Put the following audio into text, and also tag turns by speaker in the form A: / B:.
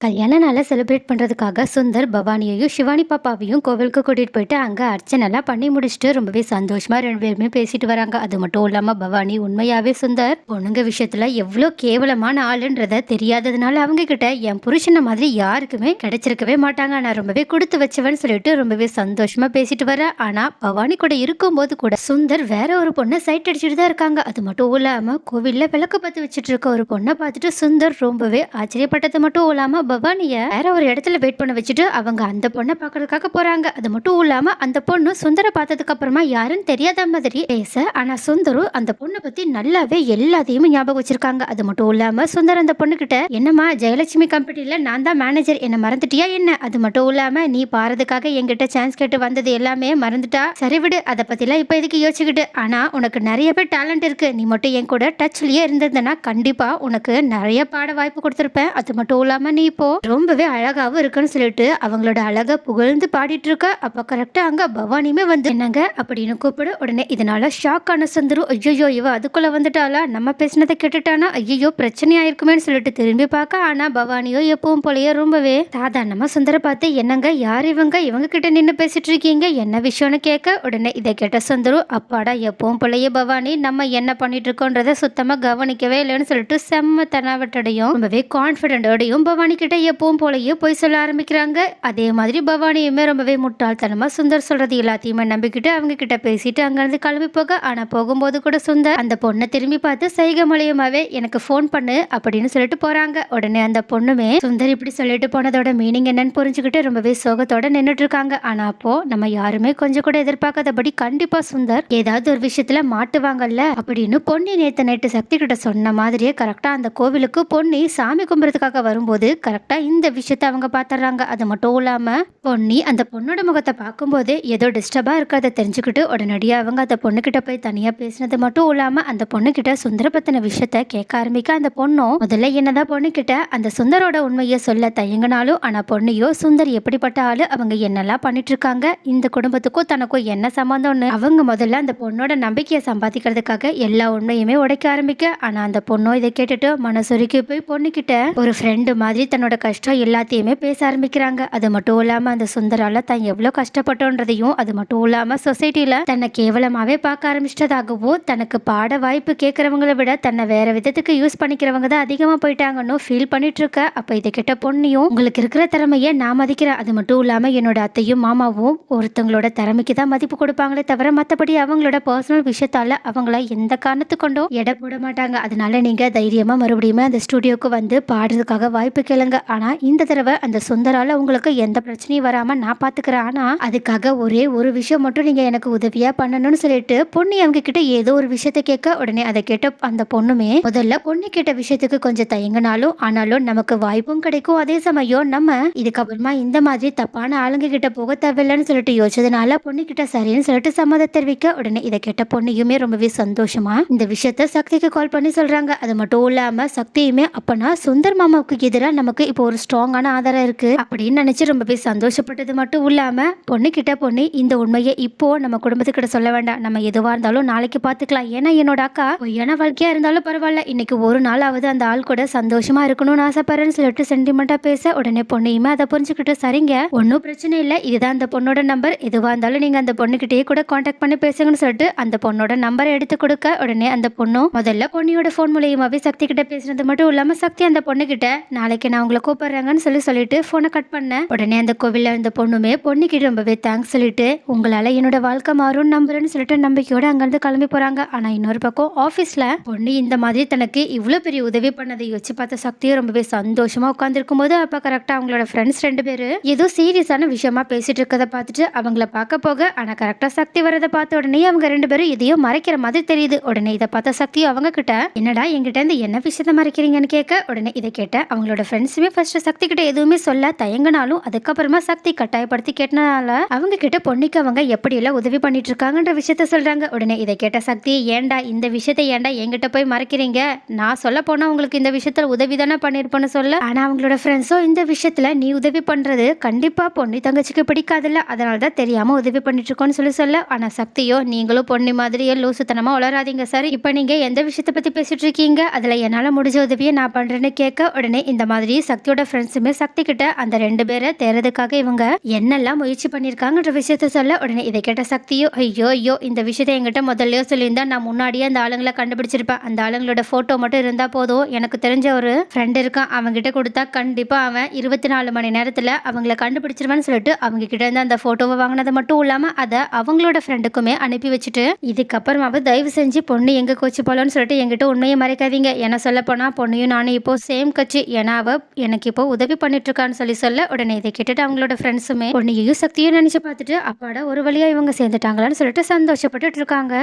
A: கல்யாண நாள செலிப்ரேட் பண்றதுக்காக சுந்தர் பவானியையும், சிவானி பாப்பாவையும் கோவிலுக்கு கூட்டிட்டு போயிட்டு, அங்க அர்ச்சனைலாம் பண்ணி முடிச்சுட்டு ரொம்பவே சந்தோஷமா 2 பேருமே பேசிட்டு வராங்க. அது மட்டும் இல்லாம பவானி உண்மையாவே சுந்தர் பொண்ணுங்க விஷயத்துல எவ்ளோ கேவலமான ஆளுன்றத தெரியாததுனால அவங்க கிட்ட என் புருஷன மாதிரி யாருக்குமே கிடைச்சிருக்கவே மாட்டாங்க. நான் ரொம்பவே குடுத்து வச்சவன்னு சொல்லிட்டு ரொம்பவே சந்தோஷமா பேசிட்டு வரேன். ஆனா பவானி கூட இருக்கும்போது கூட சுந்தர் வேற ஒரு பொண்ண சைட் அடிச்சுட்டு தான் இருக்காங்க. அது மட்டும் இல்லாம கோவில்ல விளக்கு பத்த வச்சுட்டு இருக்க ஒரு பொண்ண பார்த்துட்டு சுந்தர் ரொம்பவே ஆச்சரியப்பட்டது மட்டும் இல்லாம பவானிய வேற ஒரு இடத்துல வெயிட் பண்ண வச்சுட்டு அவங்க அந்த பொண்ணை பாக்குறதுக்காக போறாங்க. அது மட்டும் இல்லாம அந்த பொண்ணு சுந்தர பார்த்ததுக்கு அப்புறமா யாருன்னு தெரியாத மாதிரி பேச, ஆனா சுந்தரும் அந்த பொண்ணை பத்தி நல்லாவே எல்லாத்தையுமே ஞாபகம் வச்சிருக்காங்க. அது மட்டும் இல்லாம சுந்தர் அந்த பொண்ணு கிட்ட, என்னம்மா ஜெயலட்சுமி கம்பெனில நான் தான் மேனேஜர், என்ன மறந்துட்டியா என்ன? அது மட்டும் இல்லாம நீ பாரதுக்காக என்கிட்ட சான்ஸ் கேட்டு வந்தது எல்லாமே மறந்துட்டா, சரி விடு, அதை பத்திலாம் இப்ப எதுக்கு யோசிச்சுக்கிட்டு, ஆனா உனக்கு நிறைய பேர் டேலண்ட் இருக்கு, நீ மட்டும் என் கூட டச்லயே இருந்ததுன்னா கண்டிப்பா உனக்கு நிறைய பாட வாய்ப்பு கொடுத்திருப்பேன். அது மட்டும் இல்லாம நீ இப்போ ரொம்பவே அழகாவும் இருக்குன்னு சொல்லிட்டு அவங்களோட அழகா புகழ்ந்து பாடிட்டு இருக்க. அப்ப கரெக்டா அங்க பவானியுமே வந்து என்னங்க அப்படின்னு கூப்பிட, உடனே இதனால ஷாக் ஆன சுந்தரு, ஐயோ இவ அதுக்குள்ள வந்துட்டாளா, நம்ம பேசினதை கேட்டுட்டானா, ஐயோ பிரச்சனை ஆயிருக்குமேன்னு சொல்லிட்டு திரும்பி பார்க்க, ஆனா பவானியோ எப்பவும் போலயே ரொம்பவே சாதாரணமா சுந்தர பார்த்து, என்னங்க யார் இவங்க, இவங்க கிட்ட நின்று பேசிட்டு இருக்கீங்க, என்ன விஷயம்னு கேட்க, உடனே இதை கேட்ட சுந்தரு, அப்பாடா எப்பவும் போலயே பவானி நம்ம என்ன பண்ணிட்டு இருக்கோன்றத சுத்தமா கவனிக்கவே இல்லைன்னு சொல்லிட்டு செம்ம தனாவட்டடையும் ரொம்பவே கான்பிடண்டோடையும் பவானி கிட்ட எப்பவும் போலயே போய் சொல்ல ஆரம்பிக்கிறாங்க. அதே மாதிரி பவானியுமே ரொம்பவே முட்டாள்தனமா சுந்தர் சொல்றது எல்லாத்தையுமே நம்பிக்கிட்டு அவங்க கிட்ட பேசிட்டு அங்கிருந்து கிளம்பி போக, ஆனா போகும்போது கூட சுந்தர் அந்த பொண்ணை திரும்பி பார்த்து சைகை மூலியமாவே எனக்கு போன் பண்ணு அப்படின்னு சொல்லிட்டு போறாங்க. உடனே அந்த பொண்ணுமே சுந்தர் இப்படி சொல்லிட்டு போனதோட மீனிங் என்னன்னு புரிஞ்சுக்கிட்டு ரொம்பவே சோகத்தோட நின்னுட்டு இருக்காங்க. ஆனா அப்போ நம்ம யாருமே கொஞ்சம் கூட எதிர்பார்க்காதபடி கண்டிப்பா சுந்தர் ஏதாவது ஒரு விஷயத்துல மாட்டுவாங்கல்ல அப்படின்னு பொன்னி நேத்து நைட்டு சக்தி கிட்ட சொன்ன மாதிரியே கரெக்டா அந்த கோவிலுக்கு பொன்னி சாமி கும்புறதுக்காக வரும்போது கரெக்டா இந்த விஷயத்த அவங்க பாத்துறாங்க. அது மட்டும் இல்லாம பொன்னி அந்த பொண்ணோட முகத்தை பார்க்கும்போது ஏதோ டிஸ்டர்பா இருக்கிறத தெரிஞ்சுக்கிட்டு உடனடியா அவங்க அந்த பொண்ணு கிட்ட போய் தனியா பேசினது மட்டும் இல்லாம அந்த பொண்ணு கிட்ட சுந்தர பத்தின விஷயத்த கேட்க ஆரம்பிக்க, அந்த பொண்ணும் முதல்ல என்னதான் பொண்ணு கிட்ட அந்த சுந்தரோட உண்மையை சொல்ல தயங்கினாலும், ஆனா பொண்ணையோ சுந்தர் எப்படிப்பட்ட ஆளு, அவங்க என்னெல்லாம் பண்ணிட்டு இருக்காங்க, இந்த குடும்பத்துக்கும் தனக்கும் என்ன சம்பந்தம்னு அவங்க முதல்ல அந்த பொண்ணோட நம்பிக்கையை சம்பாதிக்கிறதுக்காக எல்லா உண்மையுமே உடைக்க ஆரம்பிக்க, ஆனா அந்த பொண்ணும் இதை கேட்டுட்டு மனசுருக்கி போய் பொண்ணு கிட்ட ஒரு ஃப்ரெண்டு மாதிரி தன்னோட கஷ்டம் எல்லாத்தையுமே பேச ஆரம்பிக்கிறாங்க. அது மட்டும் இல்லாம அந்த சுந்தரால தான் எவ்வளவு கஷ்டப்பட்டோன்றதையும், அது மட்டும் இல்லாம சொசைட்டில தன்னை கேவலமாவே பார்க்க ஆரம்பிச்சிட்டதாகவும், தனக்கு பாட வாய்ப்பு கேட்கறவங்களை விட தன்னை வேற விதத்துக்கு யூஸ் பண்ணிக்கிறவங்க தான் அதிகமா போயிட்டாங்கன்னு ஃபீல் பண்ணிட்டு இருக்க. அப்ப இதை கிட்ட பொண்ணையும், உங்களுக்கு இருக்கிற திறமைய நான் மதிக்கிறேன், அது மட்டும் இல்லாம என்னோட அத்தையும் மாமாவும் ஒருத்தங்களோட திறமைக்கு தான் மதிப்பு கொடுப்பாங்களே தவிர மத்தபடி அவங்களோட பர்சனல் விஷயத்தால அவங்கள எந்த காரணத்து கொண்டும் எடை போட மாட்டாங்க. அதனால நீங்க தைரியமா மறுபடியும் அந்த ஸ்டுடியோக்கு வந்து பாடுறதுக்காக வாய்ப்பு கேளுங்க. ஆனா இந்த தடவை அந்த சுந்தரால உங்களுக்கு எந்த பிரச்சனையும் வராம நான் பாத்துக்கிறேன். ஆனா அதுக்காக ஒரே ஒரு விஷயம் மட்டும் நீங்க எனக்கு உதவியா பண்ணணும்னு சொல்லிட்டு பொண்ணு அவங்க கிட்ட ஏதோ ஒரு விஷயத்த கேட்க, உடனே அதை கேட்ட அந்த பொண்ணுமே முதல்ல பொண்ணு கேட்ட விஷயத்துக்கு கொஞ்சம் தயங்கினாலும், ஆனாலும் நமக்கு வாய்ப்பும் கிடைக்கும், அதே சமயம் நம்ம இதுக்கப்புறமா இந்த மாதிரி தப்பான ஆளுங்க கிட்ட போக தேவையில்லைன்னு சொல்லிட்டு யோசிச்சதுனால பொண்ணு கிட்ட சரின்னு சொல்லிட்டு சம்மதம் தெரிவிக்க, உடனே இதை கேட்ட பொண்ணையுமே ரொம்பவே சந்தோஷமா இந்த விஷயத்த சக்திக்கு கால் பண்ணி சொல்றாங்க. அது மட்டும் இல்லாம சக்தியுமே அப்பனா சுந்தர் மாமாவுக்கு எதிராக நமக்கு இப்போ ஒரு ஸ்ட்ராங்கான ஆதாரம் இருக்கு அப்படின்னு நினைச்சு ரொம்பவே சந்தோஷப்பட்டது மட்டும் இல்லாம பொண்ணு கிட்ட, பொண்ணு இந்த உண்மையை இப்போ நம்ம குடும்பத்துக்கிட்ட சொல்ல வேண்டாம், நம்ம எதுவா இருந்தாலும் நாளைக்கு பாத்துக்கலாம், ஏன்னா என்னோட அக்கா பொய்யான வாழ்க்கையா இருந்தாலும் பரவாயில்ல, இன்னைக்கு ஒரு நாளாவது அந்த ஆள் கூட சந்தோஷமா இருக்கணும்னு ஆசைப்படுறேன்னு சொல்லிட்டு சென்டிமெண்டா பேச, உடனே பொண்ணையுமே அதை புரிஞ்சுக்கிட்டு சரிங்க ஒன்னும் பிரச்சனை இல்லை, இதுதான் அந்த பொண்ணோட நம்பர், எதுவா இருந்தாலும் நீங்க அந்த பொண்ணுகிட்டயே கூட கான்டாக்ட் பண்ணி பேசுங்கன்னு சொல்லிட்டு அந்த பொண்ணோட நம்பரை எடுத்து கொடுக்க, உடனே அந்த பொண்ணும் முதல்ல பொண்ணியோட போன் மூலியமாவே சக்தி கிட்ட பேசுனது மட்டும் இல்லாம சக்தி அந்த பொண்ணு கிட்ட நாளைக்கு நான் உங்களை கூப்பிடுறாங்கன்னு சொல்லிட்டு போனை கட் பண்ண, உடனே அந்த கோவில்ல இருந்த பொண்ணுமே பொண்ணுக்கிட்ட ரொம்பவே தேங்க்ஸ் சொல்லிட்டு உங்களால என்னோட வாழ்க்கை மாறும் நம்புறேன்னு சொல்லிட்டு நம்பிக்கையோட அங்கிருந்து கிளம்பி போறாங்க. ஆனா இன்னொரு பக்கம் ஆபீஸ்ல பொண்ணு இந்த மாதிரி தனக்கு இவ்வளவு பெரிய உதவி பண்ணதை யோசிச்சு பார்த்த சக்தியும் ரொம்பவே சந்தோஷமா உட்கார்ந்துருக்கும் போது அப்ப கரெக்டா அவங்களோட ஃப்ரெண்ட்ஸ் 2 பேரு ஏதோ சீரியஸான விஷயமா பேசிட்டு இருக்கதை பார்த்துட்டு அவங்கள பார்க்க போக, ஆனா கரெக்டா சக்தி வரதை பார்த்த உடனே அவங்க 2 பேரும் எதையோ மறைக்கிற மாதிரி தெரியுது. உடனே இதை பார்த்த சக்தி அவங்க கிட்ட, என்னடா என்கிட்ட இருந்து என்ன விஷயத்த மறைக்கிறீங்கன்னு கேட்க, உடனே இதை கேட்ட அவங்களோட ஃப்ரெண்ட்ஸுமே ஃபர்ஸ்ட் சக்தி கிட்ட எதுவுமே சொல்ல தயங்கினாலும் அதுக்கப்புறமா சக்தி கட்டாயப்படுத்தி கேட்டனால அவங்க கிட்ட பொண்ணுக்கு அவங்க எப்படி எல்லாம் உதவி பண்ணிட்டு இருக்காங்கன்ற விஷயத்த சொல்றாங்க. உடனே இதை கேட்ட சக்தி, ஏன்டா இந்த விஷயத்தை ஏன்டா என்கிட்ட போய் மறைக்கிறீங்க, நான் சொல்ல போனா உங்களுக்கு இந்த விஷயத்துல உதவி தானே பண்ணிருப்பேன்னு சொல்ல, ஆனா அவங்களோட ஃப்ரெண்ட்ஸும் இந்த விஷயத்துல நீ உதவி பண்றது கண்டிப்பா பொண்ணு தங்கச்சிக்கு பிடிக்காதுல்ல, அதனாலதான் தெரியாம உதவி பண்ணிட்டு இருக்கோன்னு சொல்ல, ஆனா சக்தியோ நீங்களும் பொண்ணு மாதிரியே லூசுத்தனமா வளராதீங்க சார், இப்ப நீங்க எந்த விஷயத்தை பத்தி பேசிட்டு இருக்கீங்க, அதுல என்னால முடிஞ்ச உதவியை நான் பண்றேன்னு கேட்க, உடனே இந்த மாதிரி சக்தியோட ஃப்ரெண்ட்ஸுமே சக்தி கிட்ட அந்த 2 பேரை தேடுறதுக்காக இவங்க என்னெல்லாம் முயற்சி பண்ணியிருக்காங்கன்ற விஷயத்த சொல்ல, உடனே இதை கேட்ட சக்தியோ, ஐயோ ஐயோ இந்த விஷயத்த என்கிட்ட முதல்லயோ சொல்லியிருந்தா நான் முன்னாடியே அந்த ஆளுங்களை கண்டுபிடிச்சிருப்பேன். அந்த ஆளுங்களோட ஃபோட்டோ மட்டும் இருந்தா போதும். எனக்கு தெரிஞ்ச ஒரு ஃப்ரெண்ட் இருக்கான். அவன்கிட்ட கொடுத்தா கண்டிப்பா அவன் 24 மணி நேரத்துல அவங்கள கண்டுபிடிச்சிருவான்னு சொல்லிட்டு அவங்க கிட்ட இருந்து அந்த ஃபோட்டோவை வாங்கினது மட்டும் இல்லாம அதை அவங்களோட ஃப்ரெண்டுக்குமே அனுப்பி வச்சுட்டு, இதுக்கப்புறமாவது தயவு செஞ்சு பொண்ணு எங்க கோச்சு போலன்னு சொல்லிட்டு என்கிட்ட உண்மையை மறைக்காதீங்க. ஏன்னா சொல்ல போனா பொண்ணையும் நானும் இப்போ சேம் கட்சி. ஏன்னா அவ எனக்கு இப்போ உதவி பண்ணிட்டு இருக்கான்னு சொல்ல உடனே இதை கேட்டுட்டு அவங்களோட ஃப்ரெண்ட்ஸுமே பொண்ணையும் சக்தியும் நினைச்சு பார்த்துட்டு அப்பாடா ஒரு வழியா இவங்க சேர்ந்துட்டாங்களான்னு சொல்லிட்டு சந்தோஷப்பட்டுட்டு இருக்காங்க.